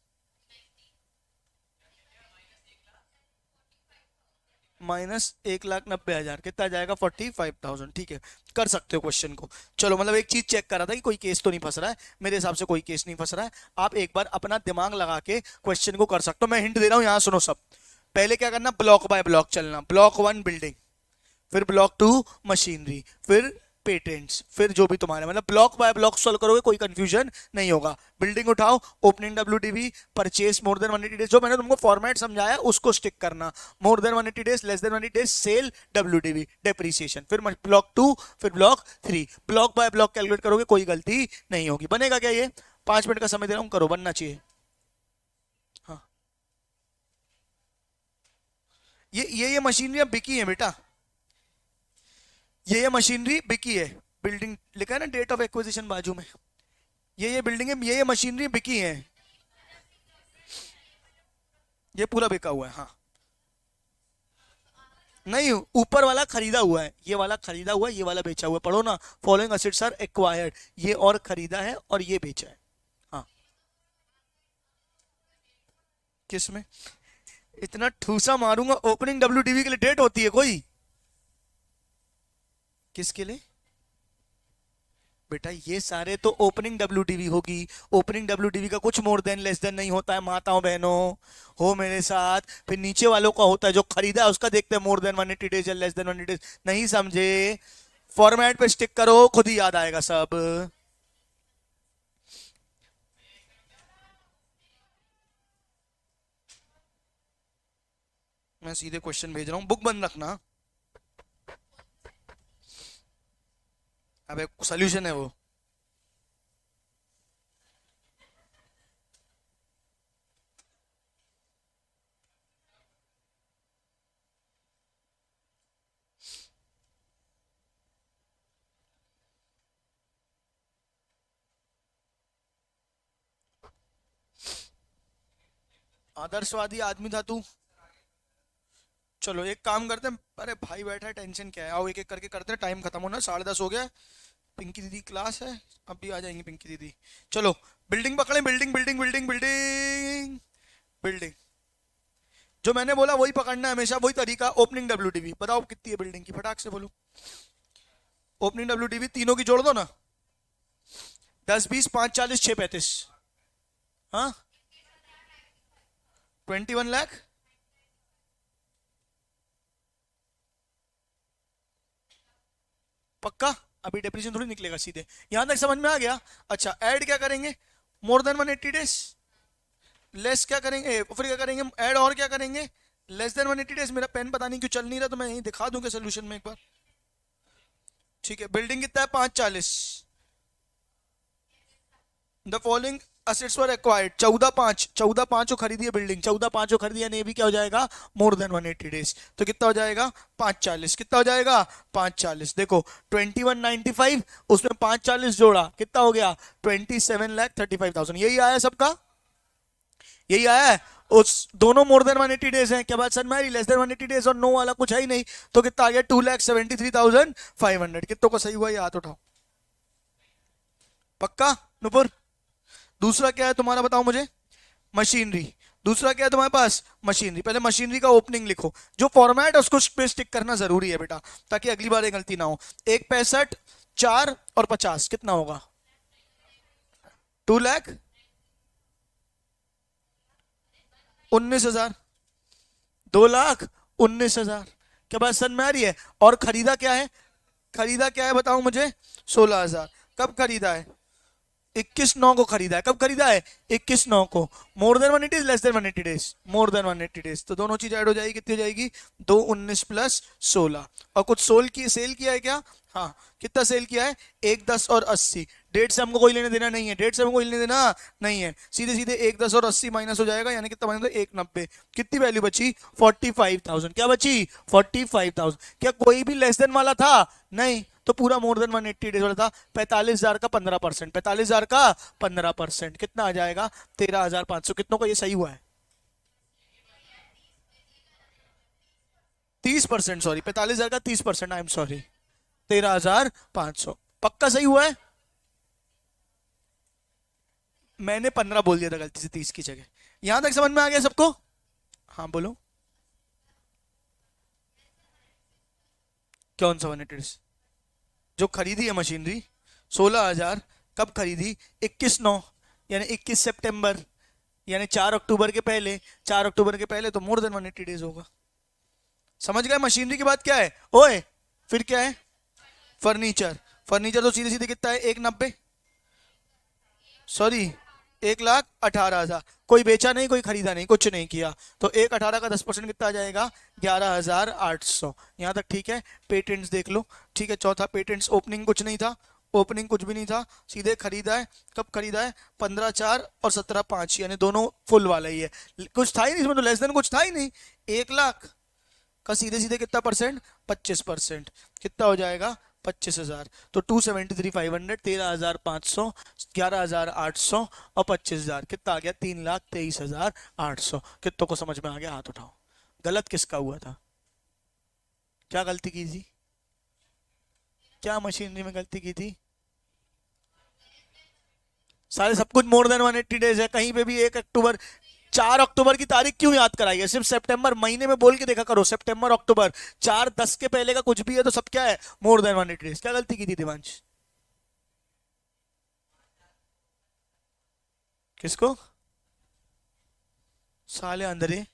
minus 1,90,000 कितना जाएगा 45,000। ठीक है, कर सकते हो क्वेश्चन को। चलो, मतलब एक चीज चेक कर रहा था कि कोई केस तो नहीं फंस रहा है, मेरे हिसाब से कोई केस नहीं फंस रहा है। आप एक बार अपना दिमाग लगा के क्वेश्चन को कर सकते हो। मैं हिंट दे रहा हूं, यहां सुनो सब। पहले क्या करना, ब्लॉक बाय ब्लॉक चलना, ब्लॉक 1 बिल्डिंग, फिर ब्लॉक 2 मशीनरी, फिर पेटेंट्स, फिर जो भी तुम्हारे, मतलब ब्लॉक बाय ब्लॉक सॉल्व करोगे कोई कंफ्यूजन नहीं होगा। बिल्डिंग उठाओ, opening WDV, purchase more than 180 days, जो मैंने तुमको फॉर्मेट समझाया उसको स्टिक करना, more than 180 days, less than 180 days, sale, WDV, depreciation, फिर ब्लॉक 2, फिर block 3, block by block calculate करोगे कोई गलती नहीं होगी। बनेगा क्या ये, 5 मिनट का समय दे रहा हूं, करो, बनना चाहिए। हाँ, ये मशीनरी अब बिकी है बेटा, ये मशीनरी बिकी है। बिल्डिंग लिखा है ना डेट ऑफ एक्विजिशन बाजू में, ये बिल्डिंग है, ये मशीनरी बिकी है, ये पूरा बिका हुआ है। हाँ, नहीं, ऊपर वाला खरीदा हुआ है, ये वाला खरीदा हुआ है, ये वाला बेचा हुआ है। पढ़ो ना, फॉलोइंग असेट्स आर एक्वायर्ड, ये और खरीदा है और ये बेचा है। हाँ, किस में, इतना ठूसा मारूंगा, ओपनिंग WDV के लिए डेट होती है कोई, किसके लिए बेटा, ये सारे तो ओपनिंग WDV होगी। ओपनिंग WDV का कुछ मोर देन लेस देन नहीं होता है, माताओं बहनों हो मेरे साथ। फिर नीचे वालों का होता है, जो खरीदा है उसका देखते हैं मोर देन 180 डेज या लेस देन 180 डेज। नहीं समझे, फॉर्मेट पे स्टिक करो, खुद ही याद आएगा सब। मैं सीधे क्वेश्चन भेज रहा हूं, बुक बंद रखना। अब एक सोल्यूशन है वो। आदर्शवादी आदमी था तू। चलो एक काम करते हैं, अरे भाई बैठा है, टेंशन क्या है, आओ एक एक करके करते हैं, टाइम खत्म होना, 10:30 हो गया। पिंकी दीदी क्लास है, अब भी आ जाएंगी पिंकी दीदी। चलो, बिल्डिंग पकड़े, building building building building building, जो मैंने बोला वही पकड़ना है हमेशा, वही तरीका। ओपनिंग WDV बताओ कितनी है बिल्डिंग की, फटाक से बोलो। ओपनिंग WDV तीनों की जोड़ दो ना, 10 20 5 40 6 35, हाँ 21 लाख। पक्का, अभी डेप्रिसिएशन थोड़ी निकलेगा सीधे, यहां तक समझ में आ गया। अच्छा, ऐड क्या करेंगे, मोर देन 180 डेज, लेस क्या करेंगे, फिर क्या करेंगे, ऐड और क्या करेंगे, लेस देन 180 डेज। मेरा पेन पता नहीं क्यों चल नहीं रहा, तो मैं यहीं दिखा दूंगा सोल्यूशन में एक बार। ठीक है, बिल्डिंग कितना है, 540, the following assets were acquired 14/5 को खरीदी है बिल्डिंग, 14/5 को खरीदी है, भी क्या हो जाएगा मोर देन 180 डेज, तो कितना हो जाएगा 540, कितना हो जाएगा 540। देखो 2195 उसमें 540 जोड़ा कितना हो गया 27,35,000, यही आया सबका, यही आया है। उस दोनों मोर देन 180 डेज हैं, क्या बात सर मेरी, लेस देन 180 डेज और नो वाला कुछ है ही नहीं, तो कितना आ गया 2,73,500। कितनों को सही हुआ ये हाथ उठाओ, पक्का नुपुर। दूसरा क्या है तुम्हारा बताओ मुझे, मशीनरी। दूसरा क्या है तुम्हारे पास मशीनरी। पहले मशीनरी का ओपनिंग लिखो, जो फॉर्मेट है उसको पे स्टिक करना जरूरी है बेटा, ताकि अगली बार ये गलती ना हो। 165 4 और 50 कितना होगा 2,19,000, 2,19,000। क्या बात समझ में आ रही है। और खरीदा क्या है, खरीदा क्या है बताओ मुझे 16,000। कब खरीदा है 21/9 को खरीदा है। कब खरीदा है 21/9 को। मोर than 180 less than 180 days, more than 180 days, तो दोनों चीज ऐड हो जाएगी, कितनी हो जाएगी 219 प्लस 16। और कुछ सेल किया है क्या, हाँ कितना सेल किया है 1, 10 और 80। डेट से हमको कोई लेने देना नहीं है, डेट से हमको कोई लेने देना नहीं है, सीधे सीधे 1, 10 और 80 माइनस हो जाएगा, यानी कितना माइनस 190। कितनी वैल्यू बची 45,000। क्या बची 45,000। क्या कोई भी लेस देन वाला था नहीं, तो पूरा मोर देन 180 डेज वाला था। 45,000 का 15%, 45,000 का 15% कितना आ जाएगा 13,500। कितनों का ये सही हुआ है 30%, सॉरी 45,000 का 30%, आई एम सॉरी 13,500। पक्का सही हुआ है। मैंने 15 बोल दिया था गलती से 30 की जगह। यहां तक समझ में आ गया सबको, हाँ बोलो कौन सा 180 डेज जो खरीदी है मशीनरी 16,000। कब खरीदी 21/9 यानी 21 सितंबर, यानी 4 अक्टूबर के पहले, 4 अक्टूबर के पहले, तो मोर देन 180 डेज होगा। समझ गए मशीनरी की बात क्या है। ओए फिर क्या है फर्नीचर। फर्नीचर तो सीधे सीधे कितना है 190, सॉरी 1,18,000। कोई बेचा नहीं, कोई खरीदा नहीं, कुछ नहीं किया, तो 1,18 का 10% कितना आ जाएगा 11,800। यहाँ तक ठीक है। पेटेंट्स देख लो, ठीक है। चौथा पेटेंट्स, ओपनिंग कुछ नहीं था, ओपनिंग कुछ भी नहीं था, सीधे खरीदा है। कब खरीदा है 15/4 और 17/5, यानी दोनों फुल वाला ही है, कुछ था ही नहीं इसमें, तो लेस देन कुछ था ही नहीं। 1,00,000 का सीधे सीधे कितना परसेंट 25%, कितना हो जाएगा 25,000। तो 273,500, 13,500, 11,800 और 25,000, कितना आ गया 3,23,800। कितनों को समझ में आ गया हाथ उठाओ। गलत किसका हुआ था, क्या गलती की थी, क्या मशीनरी में गलती की थी। सारे सब कुछ मोर देन 180 डेज है, कहीं पे भी 1 अक्टूबर 4 अक्टूबर की तारीख क्यों याद कराई है, सिर्फ सितंबर महीने में बोल के देखा करो, सितंबर अक्टूबर 4-10 के पहले का कुछ भी है तो सब क्या है मोर देन 180 डेज। क्या गलती की थी दिवांश, किसको, साले अंदर,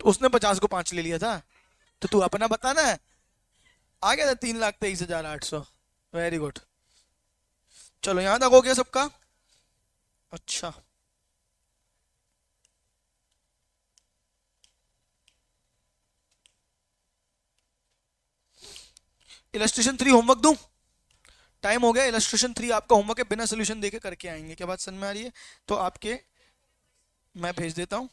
तो उसने 50 को 5 ले लिया था, तो तू अपना बता ना। आ गया था 3,23,800। Very good. चलो यहां तक हो गया सबका। अच्छा इलस्ट्रेशन 3 होमवर्क दूं, टाइम हो गया। इलस्ट्रेशन 3 आपका होमवर्क है, बिना सोल्यूशन देके करके आएंगे। क्या बात समझ में आ रही है। तो आपके मैं भेज देता हूं,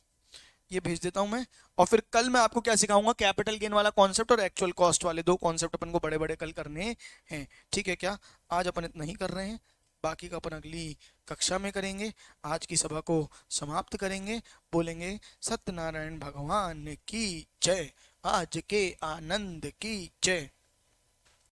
ये भेज देता हूं मैं। और फिर कल मैं आपको क्या सिखाऊंगा, कैपिटल गेन वाला कॉन्सेप्ट और एक्चुअल कॉस्ट वाले 2 कॉन्सेप्ट अपन को बड़े बड़े कल करने हैं, ठीक है क्या। आज अपन इतना ही कर रहे हैं, बाकी का अपन अगली कक्षा में करेंगे। आज की सभा को समाप्त करेंगे, बोलेंगे सत्यनारायण भगवान की जय, आज के आनंद की जय।